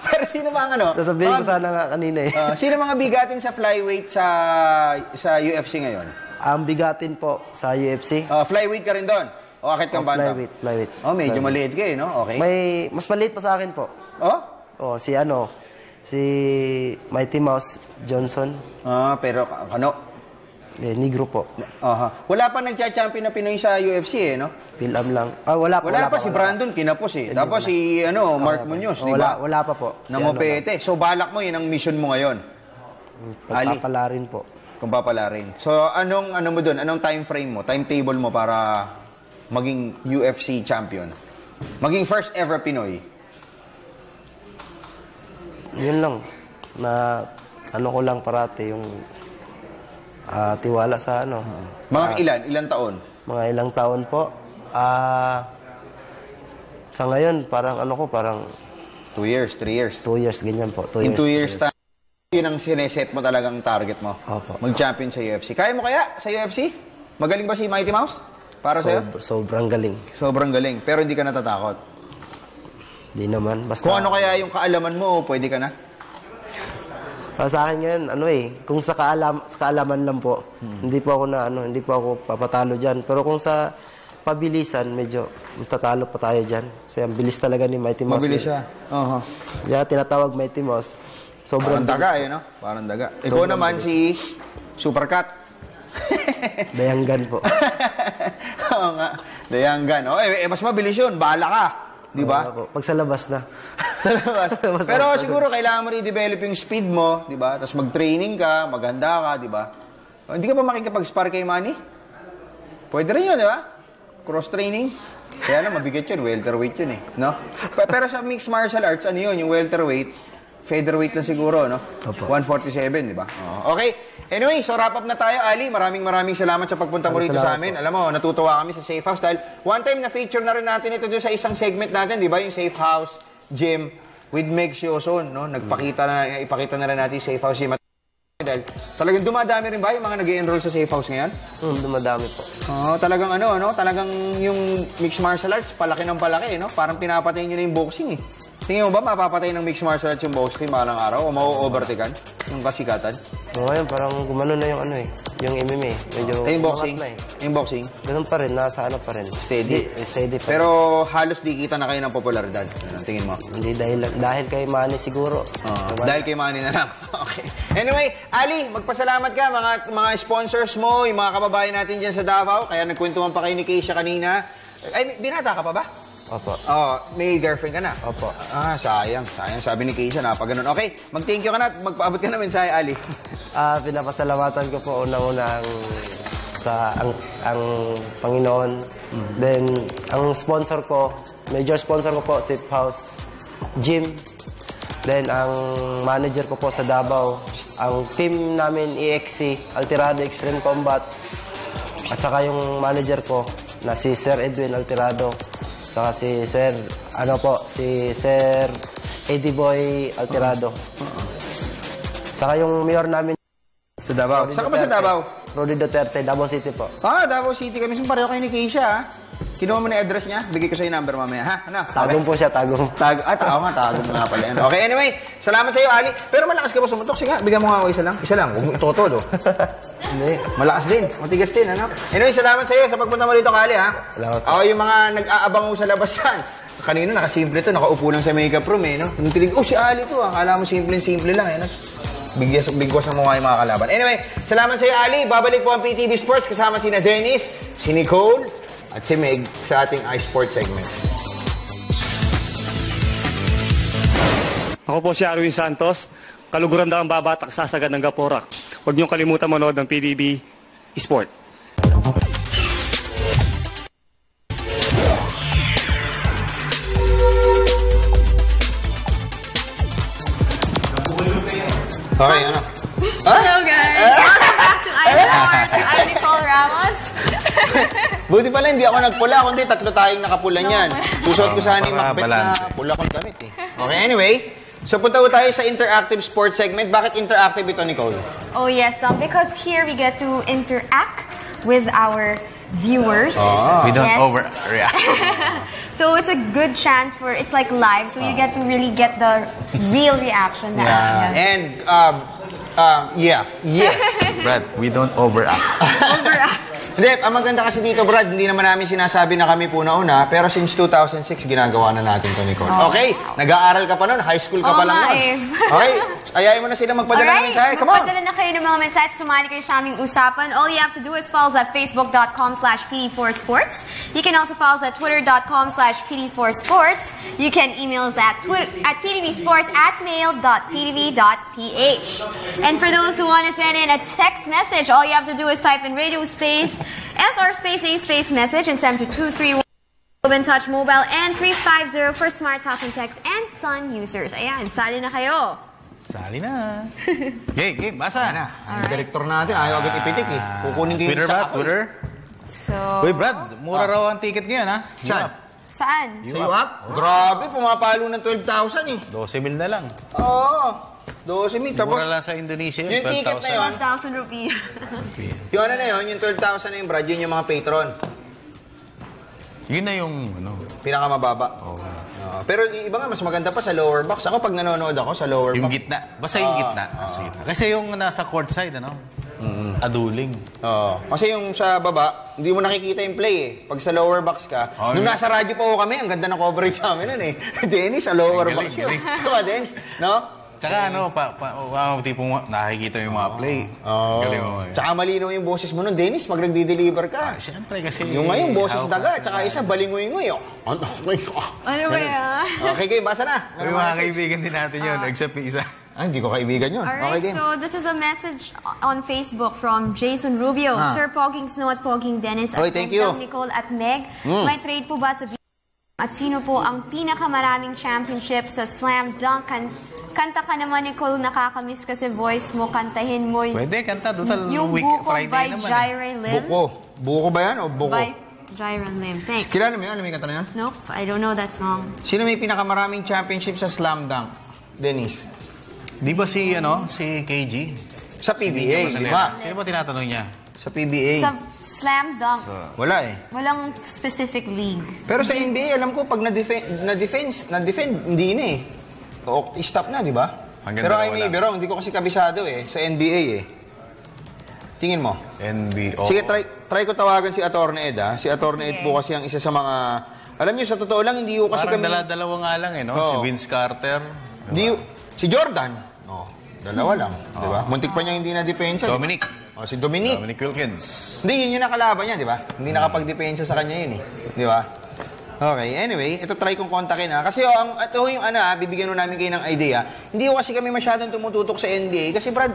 Pero sino mga Nasabihin ko sana nga kanina eh. Sino mga bigatin sa flyweight sa UFC ngayon? Ang bigatin po sa UFC. Flyweight ka rin doon? O akit kang bantam? Flyweight. Medyo maliit ka eh, no? Okay. Mas maliit pa sa akin po. Si Mighty Mouse Johnson. Pero Negro po. Wala pa nagcha-champion na Pinoy sa UFC eh, no? Pilam lang. Wala pa si Brandon kinapos eh. Tapos si Mark Munoz, di ba? Wala pa po. Nangopete. So balak mo yun ang mission mo ngayon. Pagpapalarin po. Kung papalarin. So anong mo doon? Anong time frame mo? Timetable mo para maging UFC champion? Maging first ever Pinoy? Yun lang. Na ko lang parati yung tiwala sa Mga ilan taon? Mga ilang taon po. Sa ngayon, parang 2 years, 3 years? 2 years, ganyan po. In 2 years time, yun ang sineset mo talagang target mo? Opo. Mag-champion sa UFC. Kaya mo kaya sa UFC? Magaling ba si Mighty Mouse? Para sa'yo? Sobrang galing. Sobrang galing. Pero hindi ka natatakot? Hindi naman. Basta, kung ano kaya yung kaalaman mo, pwede ka na? Sa akin ngayon, kung sa kaalaman lang po, hindi po ako papatalo dyan. Pero kung sa pabilisan, medyo matatalo pa tayo dyan. Kasi ang bilis talaga ni Mighty Mouse. Mabilis siya. Kaya tinatawag Mighty Mouse. Parang daga no? Parang daga. Ikaw naman si Supercat. Dayanggan po. Oo nga. Dayanggan. Mas mabilis yun. Bahala ka. Di ba? Pag sa labas na. Sa labas. Pero siguro kailangan mo i-develop yung speed mo, di ba? Tapos mag-training ka, maghanda ka, di ba? Hindi ka pa makikipag-spar kay Manny? Pwede rin yun, di ba? Cross-training. Kaya lang, mabigat yun. Welterweight yun eh. No? Pero sa mixed martial arts, ano yun? Yung welterweight, featherweight lang siguro, no? 147, di ba? Okay. Anyway, so wrap up na tayo, Ali. Maraming salamat sa pagpunta mo rito sa amin. Alam mo, natutuwa kami sa Safe House dahil one time na-feature na rin natin ito doon sa isang segment natin, di ba? Yung Safe House Gym with Meg Sioson, no? Ipakita na rin natin yung Safe House Gym. Dahil talagang dumadami rin ba yung mga nag-i-enroll sa Safe House ngayon? Dumadami po. Talagang talagang yung mixed martial arts, palaki ng palaki, no? Parang pinapatay nyo na yung boxing, eh. Tingin mo ba mapapatay ng mixed martial arts yung boxing malang araw o mau-overtaken yung kasikatan? Ngayon, parang gumano na yung yung MMA. Medyo yung boxing? Yung boxing? Ganun pa rin, nasa pa rin. Steady pa. Pero halos di kita na kayo ng popularidad. Tingin mo? Hindi, dahil kay Manny siguro. Dahil kay Manny na lang. Okay. Anyway, Ali, magpasalamat ka mga sponsors mo, yung mga kababayan natin dyan sa Davao. Kaya nagkwentuhan pa kayo ni Keisha kanina. Ay, binata ka pa ba? Opo. May girlfriend ka na? Opo. Sayang. Sabi ni Keisha, napaganon. Okay, mag-thank you ka na at magpaabot ka na mensahe, Ali. Pinapasalamatan ko po unang-una ang Panginoon. Then, ang sponsor ko, major sponsor ko po, Safe House Gym. Then, ang manager ko po sa Davao, ang team namin, EXC, Alterado Extreme Combat. At saka yung manager ko, na si Sir Edwin Alterado. Saka si Sir Eddie Boy Alterado. Saka yung mayor namin, Sa Davao. Saan ka ba sa Davao? Rudy Duterte, Davao City po. Davao City kami. Pareho kayo ni Keisha, ha? Kinuha mo na address niya? Bigay ko sa yung number mamaya, ha? Ano? Tagong po siya, tagong. Tao nga, tagong nga pala. Okay, anyway. Salamat sa iyo, Ali. Pero malakas ka ba sumuntok? Sige, bigyan mo nga ako isa lang. Isa lang. Huwag mo todo. Hindi. Malakas din. Matigas din, ano? Anyway, salamat sa iyo sa pagpunta mo dito, Ali, ha? Salamat. Ako yung mga nag-aabang mo sa labasan. Kanina, nakasimple to. Nakaupo lang sa makeup room, eh, no? Nung tinig, si Ali to, ha? Akala mo simple-simple lang, eh, no? Bigwas na mukha yung mga kalaban. Anyway, salamat sa iyo, Ali. Babalik po ang PTV Sports kasama sina Dennis, si Nicole, at si Meg sa ating iSports segment. Ako po si Arwin Santos. Kaluguran daw ang babatak sa sagad ng Gaporak. Huwag niyong kalimutan manood ng PTV Sport. Okay, ano? Hello guys! Welcome back to iSports. I'm Nicole Ramos. Buti pala hindi ako nagpula, kundi tatlo tayong nakapula niyan. Susuot ko sana yung Macbeth na pula kong damit, eh. Okay, anyway. So punta ko tayo sa interactive sports segment. Bakit interactive ito, Nicole? Oh yes, because here we get to interact with our viewers. We don't overreact. So it's a good chance for, it's like live, so you get to really get the real reaction. And, yes. Brad, we don't overact. Hindi, ang maganda kasi dito, Brad, hindi naman namin sinasabi na kami po nauna, pero since 2006, ginagawa na natin to, Nicole. Okay, nag-aaral ka pa noon, high school ka pa lang noon. Okay, ayayin mo na sila magpadala ng mensahe. Come on! Magpadala na kayo ng mga mensahe, sumali kayo sa aming usapan. All you have to do is follow us at facebook.com/PD4Sports. You can also follow us at twitter.com/PD4Sports. You can email us at pdvsports@mail.pdv.ph. And for those who want to send in a text message, all you have to do is type in radio space SR space name space message and send to 231 Touch Mobile and 350 for Smart Talk and Text and Sun users. Ayan, sali na kayo. Sali na. Game, basa. Ang direktor natin, ayaw agad ipitik, eh. Kukunin kayo Twitter ba? Twitter? So... Uy, Brad, mura raw ang ticket ngayon, ha? Saan? Sa UAP? Grabe, pumapalo ng 12,000, eh. 12,000 na lang. Oo. 12,000. Mura lang sa Indonesia. Yung ticket na yun. 1,000 rupiah. Yung ano na yun, yung 12,000 na yung Brad, yun yung mga patron. Yun na yung, pinakamababa. Pero yung iba nga, mas maganda pa sa lower box. Ako, pag nanonood ako sa lower box. Yung gitna. Basta yung gitna. Kasi yung nasa court side, aduling. Kasi yung sa baba, hindi mo nakikita yung play, eh. Pag sa lower box ka, nung nasa radyo pa ako kami, ang ganda ng coverage sa amin, eh. Dennis, sa lower box yun. Diba, Dennis? No? Tsaka tipong nakikita yung mga play. Tsaka malinaw yung boses mo nun, Dennis, pag nagdi-deliver ka. Siyempre kasi... Yung ngayon, boses daga, tsaka isa, balingoy-ngoy. Ano ba yan? Okay, basa na. Yung mga kaibigan din natin yun, except yung isa. Hindi ko kaibigan yun. Alright, so this is a message on Facebook from Jason Rubio. Sir Poging Snow at Poging Dennis at Nicole at Meg. May trade po ba sa at sino po ang pinakamaraming championship sa slam dunk? Kanta ka naman, Nicole, nakakamiss kasi voice mo, kantahin mo. Pwede, kanta. Yung Buko by Jaire Lim. Buko ba yan o Buko? By Jaire Lim. Thanks. Kilala mo yan? Alam mo yung kanta na yan? Nope, I don't know that song. Sino may pinakamaraming championship sa slam dunk? Dennis? Di ba si KG? Sa PBA, di ba? Sino ba tinatanong niya? Sa PBA. Sa slam dunk. Wala eh. Walang specific league. Pero sa NBA, alam ko, pag na-defend, hindi na eh. I-stop na, di ba? Pero I may be wrong, hindi ko kasi kabisado eh. Sa NBA eh. Tingin mo? NBA. Sige, try ko tawagan si Attorney Ed, ha? Si Attorney Ed po kasi ang isa sa mga... Alam niyo, sa totoo lang, hindi ko kasi kami... Parang dalawa nga lang eh, no? Si Vince Carter. Si Jordan. Dalawa lang, di ba? Muntik pa niya hindi na-depensa. Dominic. Si Dominic Wilkins. Hindi, yun yung nakalaban niya, di ba? Hindi nakapag-depensa sa kanya yun eh. Di ba? Okay, anyway, ito try kong kontakin, ha. Kasi ito yung bibigyan nun namin kayo ng idea. Hindi ko kasi kami masyadong tumututok sa NBA. Kasi Brad,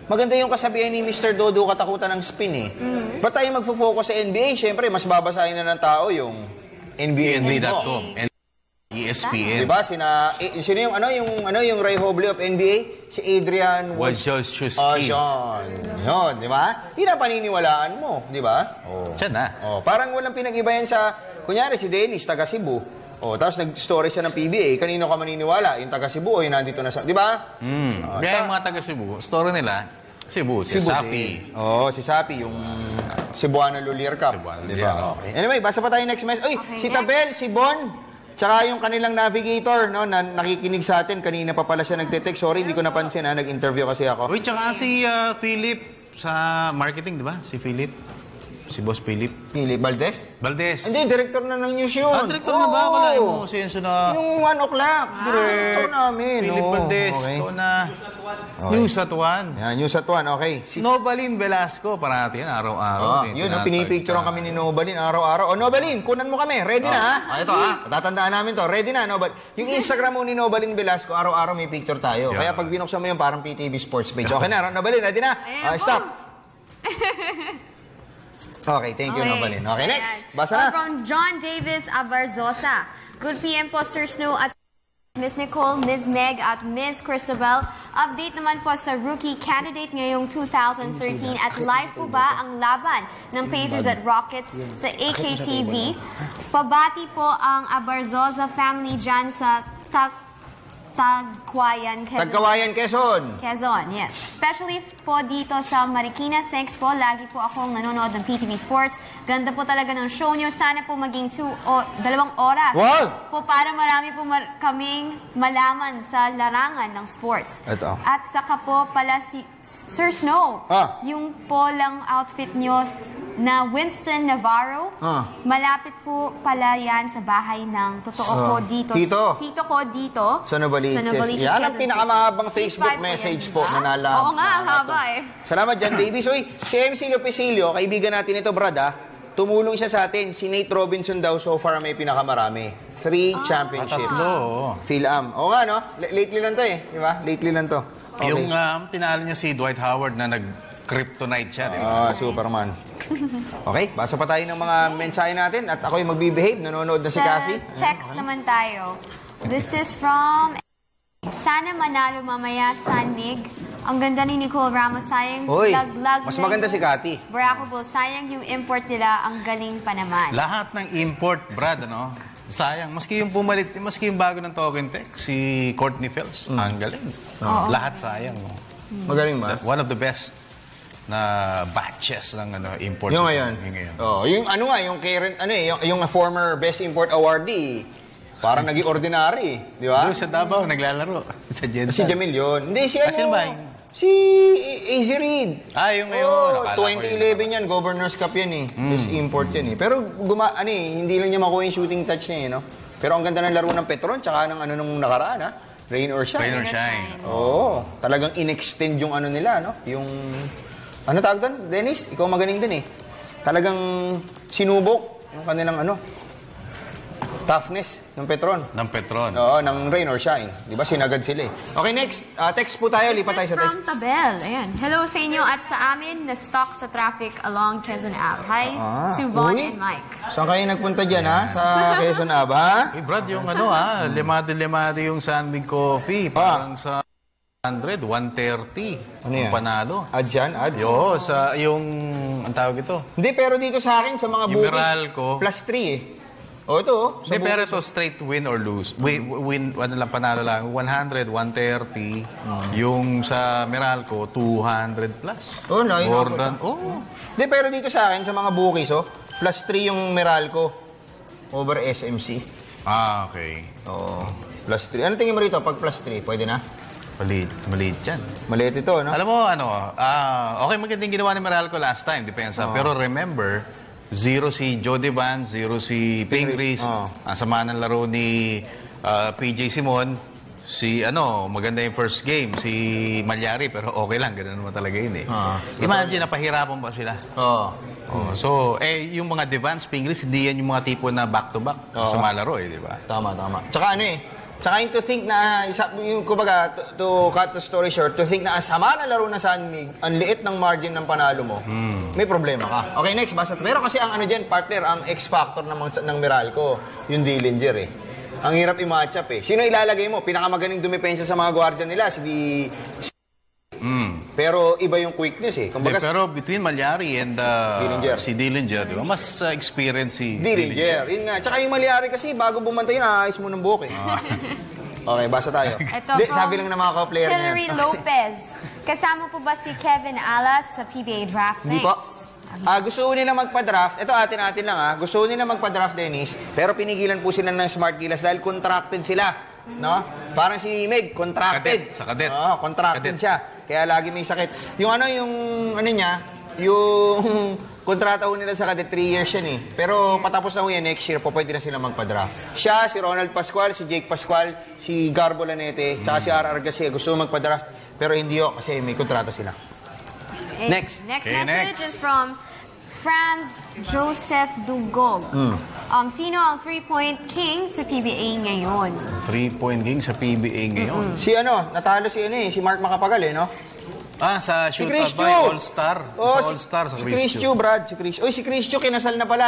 maganda yung kasabihan ni Mr. Dodo, katakutan ng spin eh. Ba't tayo magfo-focus sa NBA? Siyempre, mas babasahin na ng tao yung NBA.com. ESPN. Diba? Sino yung Ray Hobley of NBA? Si Adrian Wojciechowski. Yun, di ba? Yun ang paniniwalaan mo, di ba? Siya na. Parang walang pinag-ibayan sa, kunyari si Dennis, taga Cebu. Tapos nag-story siya ng PBA, kanino ka maniniwala? Yung taga Cebu o yung nandito na sa, di ba? Kaya yung mga taga Cebu, story nila, Cebu, si Sapi. Oo, si Sapi, yung Cebuano Lulier Cup. Diba? Okay. Anyway, basa pa tayo next message. Uy, si Tabel, si Bon, tsaka yung kanilang navigator, no, na nakikinig sa atin. Kanina pa pala siya nagte-text. Sorry, hindi ko napansin, ha. Nag-interview kasi ako. Uy, tsaka si Philip sa marketing, di ba? Si Philip. Si Boss Philip. Philip Valdez? Valdez. Hindi, director na ng news yun. Director na ba? Wala mo. Siyenso na. Yung 1 o'clock. Director namin. Philip Valdez. Okay. Ito na. Okay. News at 1. Yan, News at 1. Okay. Si Nobalin Velasco. Parati yan. Araw-araw. Yun, pinipicturean kami ni Nobalin araw-araw. O, Nobalin, kunan mo kami. Ready na, ha? Ito, ha? Tatandaan namin to. Ready na, Nobalin. Yung Instagram mo ni Nobalin Velasco, araw-araw may picture tayo. Kaya pag binuksan mo yun, parang PTV Sports page. Okay na, Nobalin, ready na? Stop. Okay, thank you, Nobalin. Okay, next. Basa na. From John Davis Abarzosa. Good PM po, Sir Snow at Miss Nicole, Ms. Meg at Ms. Cristobal. Update naman po sa rookie candidate ngayong 2013 at live po ba ang laban ng Pacers at Rockets sa AKTV? Pabati po ang Abarzosa family dyan sa Tagkawayan, Quezon. Tagkawayan, Quezon. Quezon, yes. Especially po dito sa Marikina. Thanks po. Lagi po akong nanonood ng PTV Sports. Ganda po talaga ng show nyo. Sana po maging 2 oras. Wow! Po para marami po kaming malaman sa larangan ng sports. Ito. At saka po pala si Sir Snow. Yung polang outfit nyo na Winston Navarro. Malapit po pala yan sa bahay ng totoo ko dito. Tito ko dito. Sa Novaliches. Yan ang pinakamahabang Facebook message po na nalaman. Oo nga, haba eh. Salamat, John Davis. Uy, si MC Lopesilio, kaibigan natin ito, Brad, tumulong siya sa atin. Si Nate Robinson daw so far may pinakamarami. 3 championships. Phil-Am. Oo nga, no? Lately lang to eh. Di ba? Lately lang to. Okay. Yung tinalo niya si Dwight Howard na nag-kryptonite siya, di ba? Superman. Okay, basa pa tayo ng mga mensahe natin at ako'y magbibehave. Nanonood na si Kathy. Text naman tayo. This is from Sana manalo mamaya, Sanig. Ang ganda ni Nicole Ramos. Sayang laglag. Mas maganda si Kathy. Barako Bull. Sayang yung import nila. Ang galing pa naman. Lahat ng import, Brad, ano? Sayang. Maski yung pumalit, maski yung bago ng Token Tech, si Courtney Phelps, ang galing. Lahat sayang. Magaling ba? One of the best na batches ng import. Yung ngayon. Yung yung Karen, yung former Best Import Awardee, parang naging ordinary, di ba? Doon sa Davao, naglalaro. Sa Jeddah. Si Jamil yun. Hindi, si si AZ Reed. Yung ngayon. 2011 yan, Governor's Cup yan eh. Best import yan eh. Pero hindi lang niya makuha yung shooting touch niya eh, no? Pero ang ganda ng laro ng Petron, tsaka ng nung nakaraan, ha? Rain or Shine. Rain or Shine. Oo. Talagang in-extend yung nila, no? Yung, tawag doon? Dennis, ikaw magaling dun eh. Talagang sinubok yung kanilang toughness ng Petron. Ng Petron. Oo, ng Rain or Shine. Di ba, sinagad sila eh. Okay, next. Text po tayo. Lipat tayo sa text. From Tabel. Ayan. Hello sa inyo at sa amin na stuck sa traffic along Quezon Ave. Hi to Von and Mike. Saan kayo nagpunta dyan, ha? Sa Quezon Ave, ha? Hey, Brad, yung limado yung Sunbig Coffee. Parang sa 100, 130. Ano yan? Panalo. Ads yan? Ads? Yo, ang tawag ito. Hindi, pero dito sa akin, sa mga bookies, Meralco, plus 3 eh. Ito. Hindi, pero ito straight win or lose. Panalo lang. 100, 130. Yung sa Meralco, 200 plus. More than, Hindi, pero dito sa akin, sa mga bookies, plus 3 yung Meralco over SMC. Okay. Plus 3. Ano tingin mo rito? Pag plus 3, pwede na? Maliit yan. Maliit ito, no? Alam mo, okay, magandang ginawa ni Meralco last time, depensa. Pero remember, 0 si Jody Van, 0 si Pingris. Ang sama ng laro ni PJ Simon. Maganda yung first game. Si Malyari, pero okay lang. Ganun naman talaga yun eh. Imagine, napahirapan pa sila. So, yung mga Devans, Pingris, hindi yan yung mga tipo na back-to-back sa malaro eh, di ba? Tama. Tsaka Tsaka yung to think na, kumbaga, to cut the story short, to think na sama na laro na Sunmig, ang liit ng margin ng panalo mo, may problema ka. Okay, next, basta. Pero kasi ang dyan, partner, ang X-factor ng Meralco, yung Dillinger eh. Ang hirap i-match up eh. Sino ilalagay mo? Pinakamagaling dumipensa sa mga guardian nila, Pero iba yung quickness eh. Kumbaga, pero between Malyari and si Dillinger, di ba? Mas experience si Dillinger. Yun nga. Tsaka yung Malyari kasi, bago bumantay yun, ayos mo ng buhok eh. Okay, basa tayo. Ito sabi lang na mga ka-player niya. Hillary Lopez. Kasama po ba si Kevin Alas sa PBA draft? Hindi po. Gusto nila magpa-draft. Ito atin lang Gusto nila magpa-draft, Dennis. Pero pinigilan po sila ng Smart Gilas dahil contracted sila. No? Parang si Meg, contracted. Sa cadet. Oo, contracted siya. Kaya lagi may sakit. Yung kontrata ho nila sa cadet, 3 years yan eh. Pero patapos na ho yan, next year, pwede na sila magpa-draft. Siya, si Ronald Pascual, si Jake Pascual, si Garbo Lanete, tsaka si R.R. Garcia, gusto magpa-draft. Pero hindi ho, kasi may kontrata sila. Okay. Next message is from Franz Joseph Dugog. Sino ang 3-point king sa PBA ngayon? 3-point king sa PBA ngayon? Si natalo si Mark Macapagal no? Sa shoot out by All-Star. Sa All-Star, sa Chris Chu, Brad. Si Chris Chu, kinasal na pala.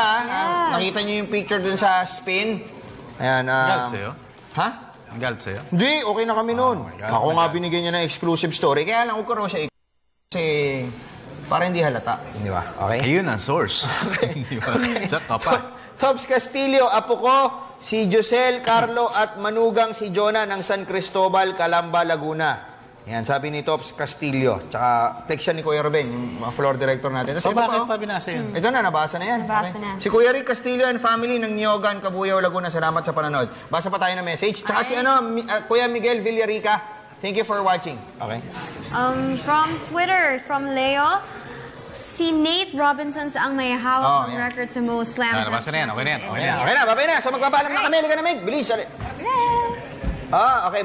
Nakita niyo yung picture dun sa spin. Ayan. Galit sa'yo? Ha? Galit sa'yo? Hindi, okay na kami noon. Ako nga binigyan niya ng exclusive story. Kaya lang, huwag ko raw siya kasi para hindi halata. Di ba? Okay? Ayun ang source. Di ba? Saka pa. Tops Castillo, apo ko, si Josel, Carlo at manugang si Jonah ng San Cristobal, Calamba, Laguna. Yan, sabi ni Tops Castillo. Tsaka, flex ni Kuya Ruben, yung mga floor director natin. Bakit pa binasa yun? Ito na, nabasa na yan. Nabasa na. Si Kuya Rick Castillo and family ng Nyogan, Cabuyao, Laguna. Salamat sa panonood. Basa pa tayo ng message. Tsaka si Kuya Miguel Villarica. Thank you for watching. Okay. From Twitter, from Leo, si Nate Robinson ang may hawak ng record sa most slam dunk. Nabasa na yan. Okay na yan. Okay na, babay na. So magbabalam na kami. Liga na, Meg. Bilis. Okay.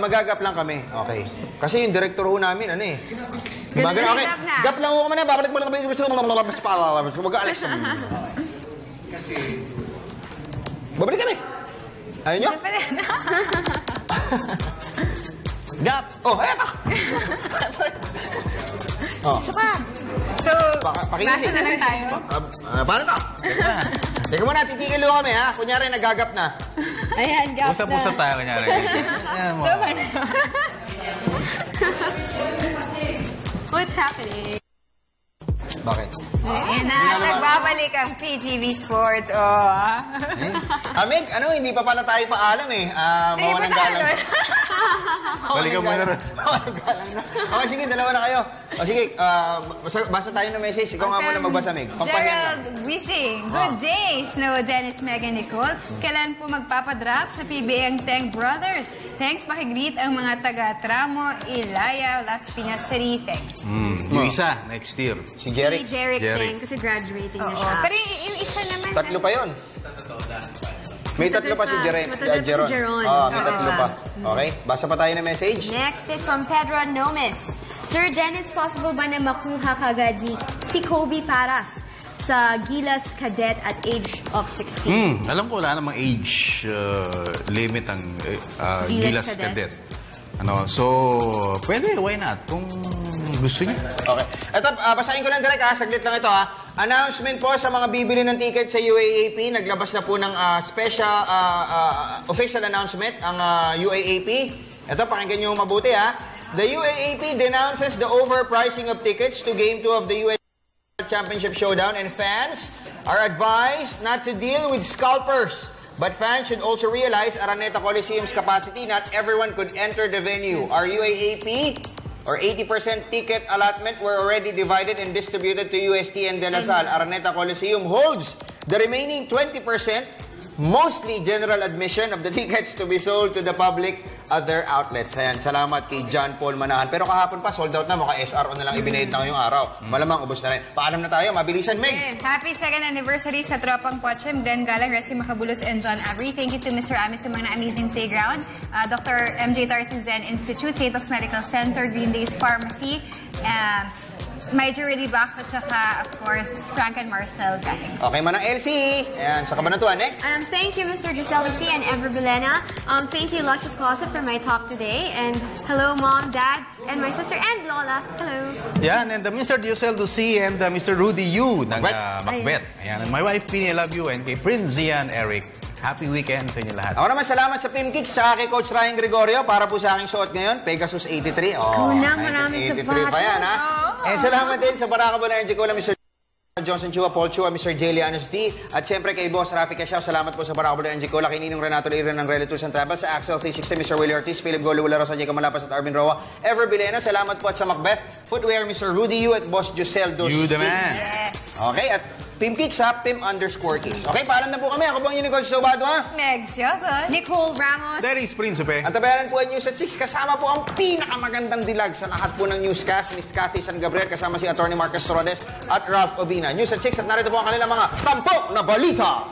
Magagap lang kami. Okay. Kasi yung director ho namin, okay. Gap lang ho kami na. Babalik mo lang kami. Mag-aalis na. Babalik kami. Ayaw nyo? Gap! So, basa na lang tayo. Paano to? Teka muna, titigil ho kami, ha? Kunyari, nagagap na. Ayan, gap na. Usap-usap tayo, kunyari. What's happening? Bakit? Ayan na, nagbabalik ang PTV Sports. Meg, hindi pa pala tayo paalam eh. Mawalang galang. Balikan mo na rin. Mawalang galang na. Okay, sige, dalawa na kayo. Sige, basa tayo ng message. Ikaw nga muna magbasa, Meg. Gerald Wising, good day, Snow, Dennis, Meg, and Nicole. Kailan po magpapadraft sa PBA ang Teng Brothers? Thanks, pakigreet ang mga taga-Tramo, Ilaya, Las Piñas City. Thanks. Yung isa, next year. Si Jeric. Si Jeric Teng, kasi graduating na siya. Pero yung isa naman. Tatlo pa yun. May tatlo pa si Jeron. May tatlo pa. Okay, basa pa tayo ng message. Next is from Pedro Nomes. Sir Dennis, possible ba na makuha kagad ni si Kobe Paras sa Gilas Cadet at age of 16? Alam ko wala namang age limit ang Gilas Cadet. So, pwede, why not? Kung gusto niyo. Okay. Ito, basahin ko lang direct saglit lang ito Announcement po sa mga bibili ng ticket sa UAAP. Naglabas na po ng special official announcement ang UAAP. Ito, pakinggan niyo mabuti The UAAP denounces the overpricing of tickets to Game 2 of the US Championship Showdown, and fans are advised not to deal with scalpers. But fans should also realize Araneta Coliseum's capacity, not everyone could enter the venue. Our UAAP or 80% ticket allotment were already divided and distributed to UST and De La Salle. Araneta Coliseum holds the remaining 20%, mostly general admission of the tickets to be sold to the public at their outlets. Ayan, salamat kay John Paul Manahan. Pero kahapon pa, sold out na. Mukha SRO na lang ibinayad na ngayong araw. Malamang ubos na rin. Paalam na tayo. Mabilisan, Meg. Happy 2nd anniversary sa Tropang Pochim, Glenn Galang, Resi Macabulos, and John Avery. Thank you to Mr. Amis sa mga amazing playground. Dr. MJ Tarsin Zen Institute, Santos Medical Center, Green Days Pharmacy, My Jewelry Box, at saka, of course, Frank and Marcel Gating. Okay, Manang Elsie. Ayan, sa Kabanatuan. Next. Thank you, Mr. Giselle C. and Ever Belena. Thank you, Luscious Closet, for my talk today. And hello, Mom, Dad, and my sister and Lola. Hello. Yan, and Mr. Giselle C. and Mr. Rudy Yu ng Macbeth. Ayan, and my wife, Pini, I love you, and kay Prince Zian Eric. Happy weekend sa inyo lahat. Ako naman, salamat sa Pim Kicks, sa kay Coach Ryan Gregorio para po sa aking suot ngayon, Pegasus 83. Maraming 83 pa yan, And salamat din sa Baraka Bonaire, Mr. Johnson Chua, Paul Chua, Mr. J. Lianos D. At siyempre kay Boss Rafi Casiao, salamat po sa Baracabo de NG Cola, kay Ninong Renato Leira ng Relay Tours and Travel, sa Axel 360, Mr. Willie Ortiz, Philip Golo, Wala Rosa, Jacob Malapas at Arvin Roa, Ever Bilena, salamat po at sa Macbeth Footwear, Mr. Rudy Yu at Boss Giselle Dos. You the man. Yes. Okay, at Pim Kicks ha, Pim_Kicks. Okay, paalam na po kami. Ako po ang Unicorn Sobado ha. Meg Sioson. Nicole Ramos. Darius Principe. At tabayaran po ang News at 6. Kasama po ang pinakamagandang dilag sa lahat po ng newscast. Miss Cathy San Gabriel, kasama si Atty. Marcus Torres at Ralph Obina. News at 6 at narito po ang kanilang mga tampok na balita.